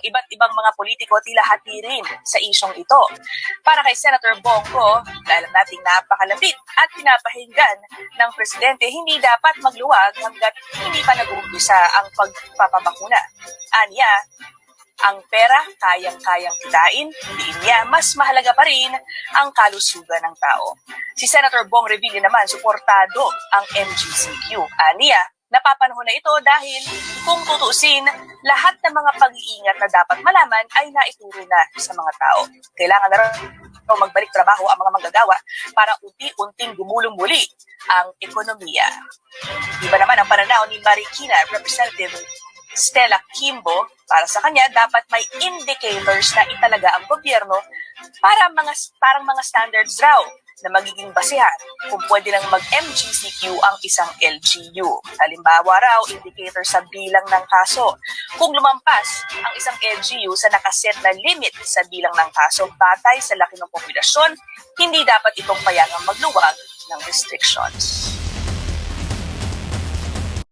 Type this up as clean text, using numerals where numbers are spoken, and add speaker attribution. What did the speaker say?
Speaker 1: iba't ibang mga politiko tila hati rin sa isyong ito. Para kay Senator Bongo, dahil nating napakalapit at pinapahinggan ng presidente, hindi dapat magluwag hanggat hindi pa nag-uumpisa ang pagpapabakuna. Anya, ang pera kayang-kayang kitain, diin niya, mas mahalaga pa rin ang kalusugan ng tao. Si Senator Bong Revilla naman, suportado ang MGCQ. Aniya, napapanahon na ito dahil kung tutuusin, lahat ng mga pag-iingat na dapat malaman ay naituro na sa mga tao. Kailangan na rin magbalik trabaho ang mga manggagawa para unti-unting gumulong muli ang ekonomiya. Iba naman ang pananaw ni Marikina Representative Stella Kimbo. Para sa kanya, dapat may indicators na italaga ang gobyerno parang mga standards raw na magiging basihan kung pwede lang mag-MGCQ ang isang LGU. Halimbawa raw, indicator sa bilang ng kaso. Kung lumampas ang isang LGU sa nakaset na limit sa bilang ng kaso batay sa laki ng populasyon, hindi dapat itong payagang magluwag ng restrictions.